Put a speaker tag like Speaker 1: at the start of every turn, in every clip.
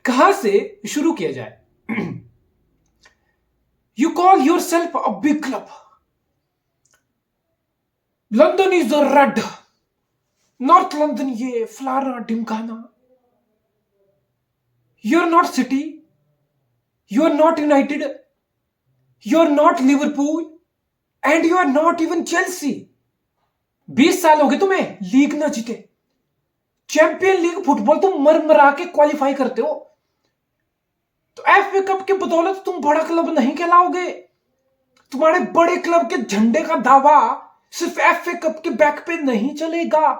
Speaker 1: कहां से शुरू किया जाए? You call yourself a big club, London is a red, north London ये फलाना ढिमकाना। You are not City, you are not United, you are not Liverpool and you are not even Chelsea. 20 साल हो गए तुम्हें league ना जीते। Champion league football तुम मर मरा के क्वालिफाई करते हो, तो एफए कप के बदौलत तुम बड़ा क्लब नहीं कहलाओगे। तुम्हारे बड़े क्लब के झंडे का दावा सिर्फ एफए कप के बैक पे नहीं चलेगा।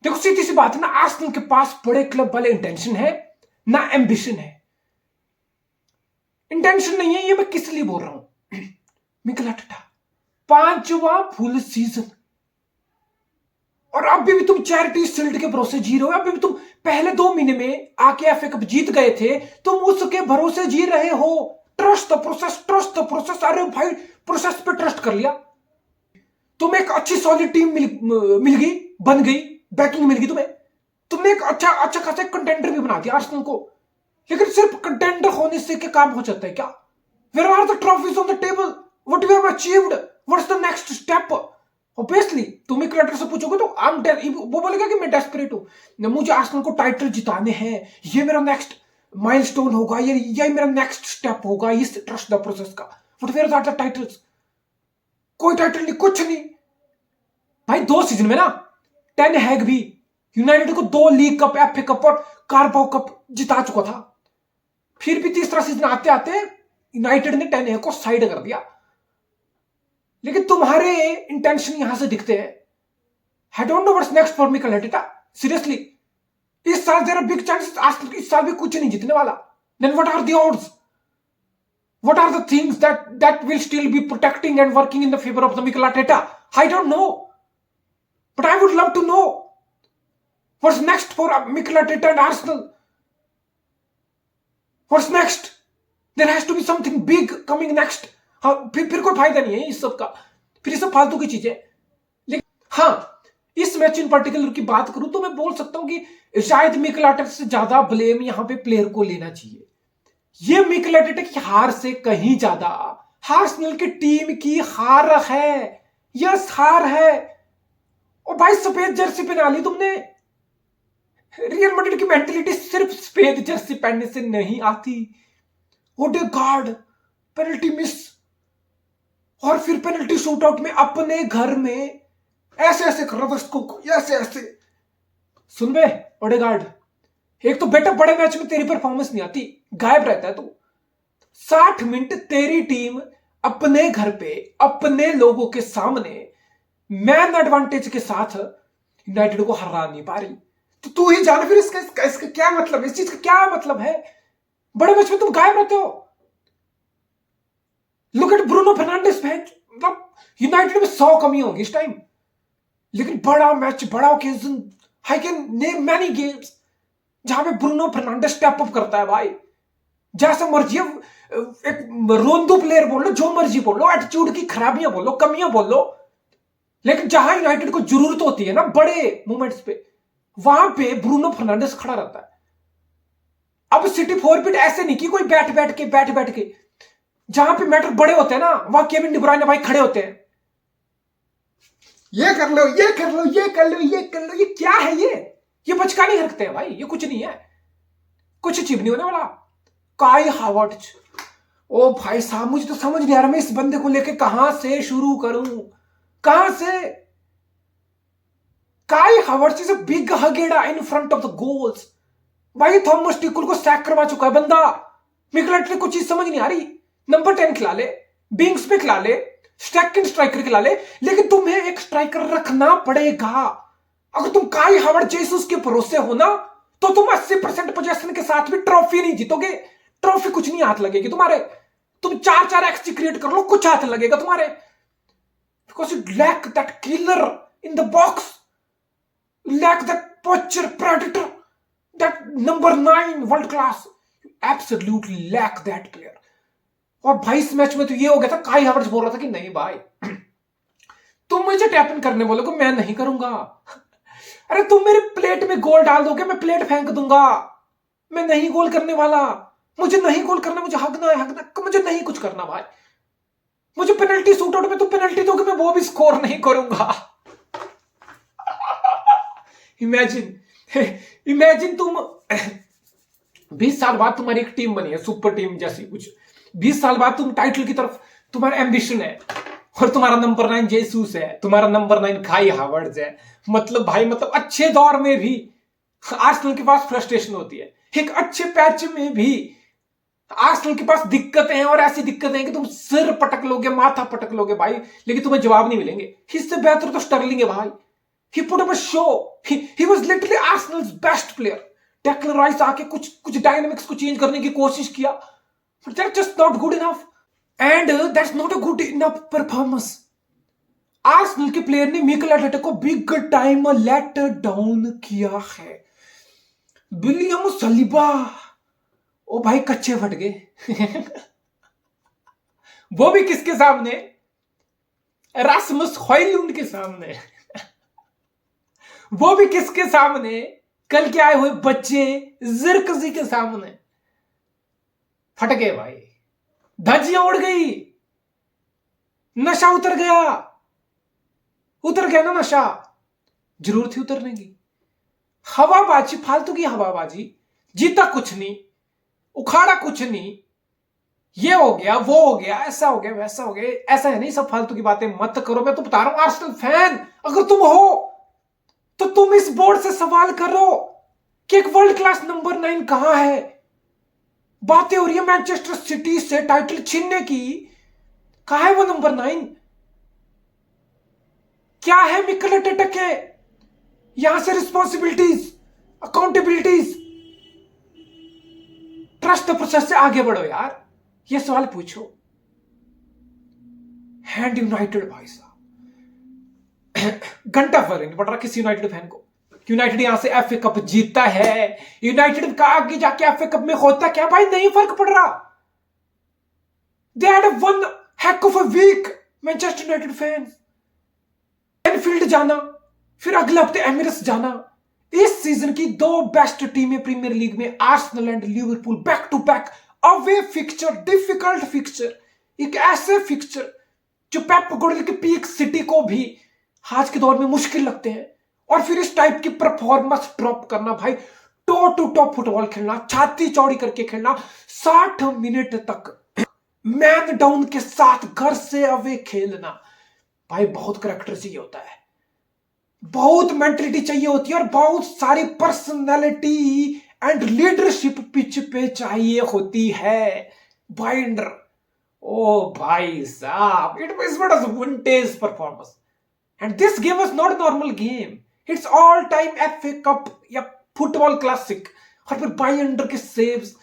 Speaker 1: देखो सीधी सी बात है ना, आर्सेनल के पास बड़े क्लब वाले इंटेंशन है ना एम्बिशन है। इंटेंशन नहीं है, ये मैं किस लिए बोल रहा हूं। मिकेल आर्टेटा 5वां फुल सीजन, और अभी भी तुम चैरिटी शील्ड के भरोसे जी रहे हो। अभी भी तुम पहले 2 महीने में आके एफए कप जीत गए थे, तुम उसके भरोसे जी रहे हो। Trust the process, trust the process. अरे भाई प्रोसेस पे ट्रस्ट कर लिया, तुम्हें एक अच्छी सॉलिड टीम मिल गई, बन गई, बैकिंग मिल गई तुम्हें। तुमने एक अच्छा खासा कंटेंडर भी बना दिया आर्सेनल को। लेकिन सिर्फ कंटेंडर होने से क्या काम हो जाता है क्या? Where are the trophies on the table? What you have achieved? What's the next step? Obviously तुम एक क्रिएटर से पूछोगे तो वो बोलेगा कि मैं डेस्परेट हूं, मुझे आर्सेनल को टाइटल जिताने हैं, ये मेरा नेक्स्ट माइलस्टोन होगा, ये मेरा नेक्स्ट स्टेप होगा इस ट्रस्ट द प्रोसेस का। What are the titles? कोई टाइटल नहीं, कुछ नहीं भाई। 2 सीजन में ना टेन हैग भी यूनाइटेड को 2 लीग कप, एफए कप और कारबाओ कप जिता चुका था। फिर भी तीसरा सीजन आते आते यूनाइटेड ने टेन हैग को साइड कर दिया। लेकिन तुम्हारे इंटेंशन यहां से दिखते हैं। I don't know what's next for Mikel Arteta. Seriously इस साल there are big chances Arsenal इस साल भी कुछ नहीं जीतने वाला। Then what are the odds? What are the things that will still be protecting and working in the favour of the Mikel Arteta? I don't know, but I would love to know what's next for Mikel Arteta and Arsenal. What's next? There has to be something big coming next. हाँ, फिर कोई फायदा नहीं है इस सब का, फिर ये सब फालतू की चीजें। लेकिन हाँ, इस मैच इन पर्टिकुलर की बात करूं तो मैं बोल सकता हूं कि शायद मिकेल आर्टेटा से ज्यादा ब्लेम यहां पे प्लेयर को लेना चाहिए। ये मिकेल आर्टेटा की हार से कहीं ज्यादा आर्सेनल की टीम की हार है। यस, हार है। और भाई सफेद जर्सी पहना ली तुमने। रियल मैड्रिड की मेंटालिटी सिर्फ सफेद जर्सी पहनने से नहीं आती। ओडेगार्ड पेनल्टी मिस, और फिर पेनल्टी शूटआउट में अपने घर में ऐसे कर रहा था इसको, ऐसे। सुन बे ओडेगार्ड, एक तो बेटा बड़े मैच में तेरी परफॉर्मेंस नहीं आती, गायब रहता है तू। 60 मिनट तेरी टीम अपने घर पे अपने लोगों के सामने मैन एडवांटेज के साथ यूनाइटेड को हरा नहीं पा रही। तो तू ही जान फिर इसका क्या मतलब है, इस चीज का क्या मतलब है? बड़े मैच में तुम गायब रहते हो। Look at Bruno Fernandes. मतलब यूनाइटेड में 100 कमी होगी इस टाइम, लेकिन बड़ा मैच, बड़ा occasion, I can name many games जहां पे ब्रूनो फर्नांडिस स्टेप अप करता है भाई। जैसा मर्जी एक रोंदू प्लेयर बोल लो, जो मर्जी बोल लो, एटीट्यूड की खराबियां बोल लो, कमियां बोल लो, लेकिन जहां यूनाइटेड को जरूरत होती है ना बड़े मोमेंट्स पे, वहां पे ब्रूनो फर्नांडिस खड़ा रहता है। अब सिटी फॉरबिट ऐसे नहीं कि कोई बैठ बैठ के जहां पे मैटर बड़े होते हैं ना, वहां केविन डी ब्रुयने भाई खड़े होते हैं। ये कर लो, ये कर लो, ये कर लो, ये कर लो। ये क्या है? ये बचकानी हरकतें हैं भाई, ये कुछ नहीं है, कुछ अचीव नहीं होने वाला। काई हावर्ट्ज, ओ भाई साहब मुझे तो समझ नहीं आ रहा मैं इस बंदे को लेके कहां से शुरू करूं, कहां से। Kai Havertz is a big हगेड़ा in front of the goals. भाई थॉमस टिकुल को सैक करवा चुका है बंदा। मिकेल आर्टेटा को चीज समझ नहीं आ रही। नंबर 10 खिला ले, बिंग्स पे खिला ले, सेकंड स्ट्राइकर खिला ले, लेकिन तुम्हें एक स्ट्राइकर रखना पड़ेगा। अगर तुम काई हावर्ड जेसस के भरोसे हो ना, तो तुम 80% पोजेशन के साथ भी ट्रॉफी नहीं जीतोगे। ट्रॉफी कुछ नहीं हाथ लगेगी तुम्हारे। तुम 4 एक्सजी क्रिएट कर लो, कुछ हाथ लगेगा तुम्हारे, because you lack that killer in the box, lack that poacher predator, that number 9 world class. You absolutely lack that player. और भाई इस मैच में तो ये हो गया था, काई हावर्ट्ज बोल रहा था कि नहीं भाई तुम मुझे टैप इन करने बोलोगे, मैं नहीं करूंगा। अरे तुम मेरे प्लेट में गोल डाल दोगे, मैं प्लेट फेंक दूंगा। मैं नहीं गोल करने वाला, मुझे नहीं गोल करना, मुझे हगना है, मुझे नहीं कुछ करना भाई। मुझे पेनल्टी शूट आउट में तुम पेनल्टी दोगे, मैं वो भी स्कोर नहीं करूंगा। इमेजिन इमेजिन तुम 20 साल बाद तुम्हारी एक टीम बनी है, सुपर टीम जैसी कुछ। 20 साल बाद तुम टाइटल की तरफ तुम्हारा एम्बिशन है, और तुम्हारा नंबर 9 जेसूस है, तुम्हारा नंबर 9 काई हावर्ड्स है। मतलब भाई, मतलब अच्छे दौर में भी आर्सेनल के पास फ्रस्ट्रेशन होती है, एक अच्छे पैच में भी आर्सेनल के पास दिक्कतें हैं, और ऐसी दिक्कतें हैं कि तुम सिर पटक लोगे, माथा पटक लोगे भाई, लेकिन तुम्हें जवाब नहीं मिलेंगे। इससे बेहतर तो स्टर्लिंग है भाई। He put up a show. He was literally Arsenal's best player. Declan Rice आके कुछ डायनामिक्स को चेंज करने की कोशिश किया, but that's just not good enough. And that's not a good enough performance. Arsenal के प्लेयर ने मिकेल आर्टेटा को बिग टाइम लेट डाउन किया है। विलियम सलीबा, ओ भाई कच्चे फट गए। वो भी किसके सामने? रास्मस हॉयलुंड के सामने। वो भी किसके सामने? कल के आए हुए बच्चे जिरकजी के सामने। फट गए भाई, धज्जियां उड़ गई, नशा उतर गया ना नशा। जरूरत थी उतरने की। हवाबाजी, फालतू की हवाबाजी, जीता कुछ नहीं, उखाड़ा कुछ नहीं, ये हो गया, वो हो गया, ऐसा हो गया, वैसा हो गया, ऐसा है नहीं। सब फालतू की बातें मत करो। मैं तो बता रहा हूं, आर्सेनल फैन अगर तुम हो तो तुम इस बोर्ड से सवाल करो कि एक वर्ल्ड क्लास नंबर 9 कहां है। बातें हो रही है मैनचेस्टर सिटी से टाइटल छीनने की, कहां है वो नंबर 9? क्या है मिकेल आर्टेटा के यहां से responsibilities, accountabilities? Trust the process से आगे बढ़ो यार, ये सवाल पूछो। हैंड यूनाइटेड भाई साहब, घंटा फर्क नहीं पड़ रहा किसी यूनाइटेड फैन को। यूनाइटेड यहां से एफए कप जीतता है, यूनाइटेड का आगे जाके एफए कप में होता क्या भाई, नहीं फर्क पड़ रहा। They had one heck of a week Manchester United fans. Anfield जाना, फिर अगले हफ्ते एमिरेट्स जाना। इस सीजन की दो बेस्ट टीमें प्रीमियर लीग में, Arsenal and Liverpool, back to back away fixture, difficult fixture, एक ऐसे फिक्चर जो पेप गार्डियोला की पीक सिटी को भी आज के दौर में मुश्किल लगते हैं। और फिर इस टाइप की परफॉर्मेंस ड्रॉप करना भाई, टो टू टॉप फुटबॉल खेलना, छाती चौड़ी करके खेलना, 60 मिनट तक मैन डाउन के साथ घर से अवे खेलना भाई, बहुत करैक्टर चाहिए होता है, बहुत मेंटलिटी चाहिए होती है, और बहुत सारी पर्सनैलिटी एंड लीडरशिप पिच पे चाहिए होती है। बाइंडर, ओ भाई साहब, it was vintage performance. And this game was not a normal game. It's all-time FA Cup या फुटबॉल क्लासिक। और फिर बाइंडर के saves,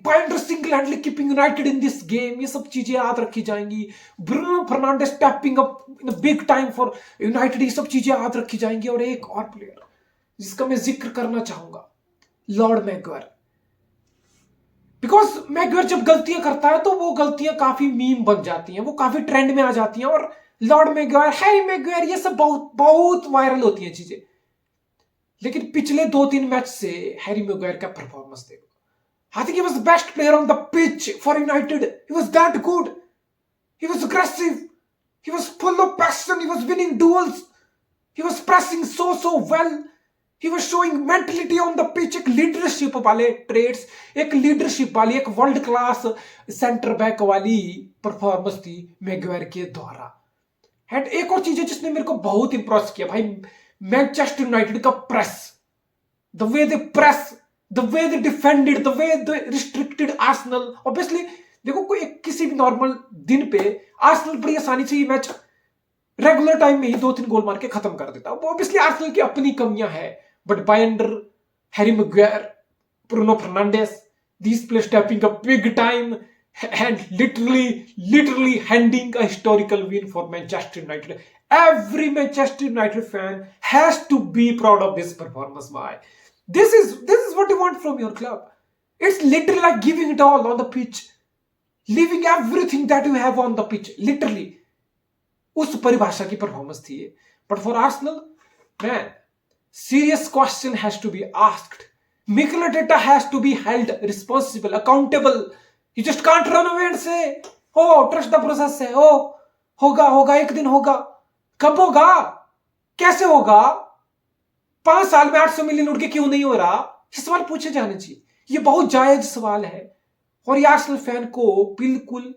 Speaker 1: Bayindir single handedly keeping United in this game, ये सब चीजें याद रखी जाएंगी। Bruno Fernandes stepping up in big time for United, ये सब चीजें याद रखी जाएंगी। और एक और प्लेयर जिसका मैं जिक्र करना चाहूंगा, लॉर्ड मैगवायर। बिकॉज मैगवायर जब गलतियां करता है तो वो गलतियां काफी मीम बन जाती हैं, वो काफी ट्रेंड में आ जाती हैं, और लॉर्ड मैगवायर, हैरी मैगवायर, ये सब बहुत बहुत वायरल होती हैं चीजें। लेकिन पिछले 2-3 मैच से हैरी मैगवायर का परफॉर्मेंस देखो। I think he was the best player on the pitch for United. He was that good. He was aggressive. He was full of passion. He was winning duels. He was pressing so well. He was showing mentality on the pitch. एक leadership वाले trades, एक leadership वाली, एक world class centre back वाली performance थी Maguire के द्वारा। And एक और चीज है जिसने मेरे को बहुत इंप्रेस किया भाई, मैनचेस्टर यूनाइटेड का press, the way they press, the way they defended, the way they restricted Arsenal. Obviously देखो, कोई किसी भी नॉर्मल दिन पे आर्सेनल बड़ी आसानी से ये मैच रेगुलर टाइम में ही 2-3 गोल मार के खत्म कर देता। वो ऑब्वियसली आर्सेनल की अपनी कमियां है, but Bayindir, Harry Maguire, Bruno Fernandes, these players stepping up big time and literally handing a historical win for Manchester United. Every Manchester United fan has to be proud of this performance. Why? This is what you want from your club. It's literally like giving it all on the pitch, leaving everything that you have on the pitch. Literally, उस परिभाषा की performance थी ये. But for Arsenal, man, serious question has to be asked. Mikel Arteta has to be held responsible, accountable. You just can't run away and say, "Oh, trust the process है, oh, होगा होगा एक दिन होगा." कब होगा? कैसे होगा? 5 साल में 800 मिलियन उड़ के क्यों नहीं हो रहा? ये सवाल पूछे जाने चाहिए। ये बहुत जायज सवाल है और ये आर्सेनल फैन को बिल्कुल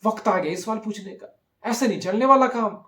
Speaker 1: वक्त आ गया इस सवाल पूछने का। ऐसे नहीं चलने वाला काम।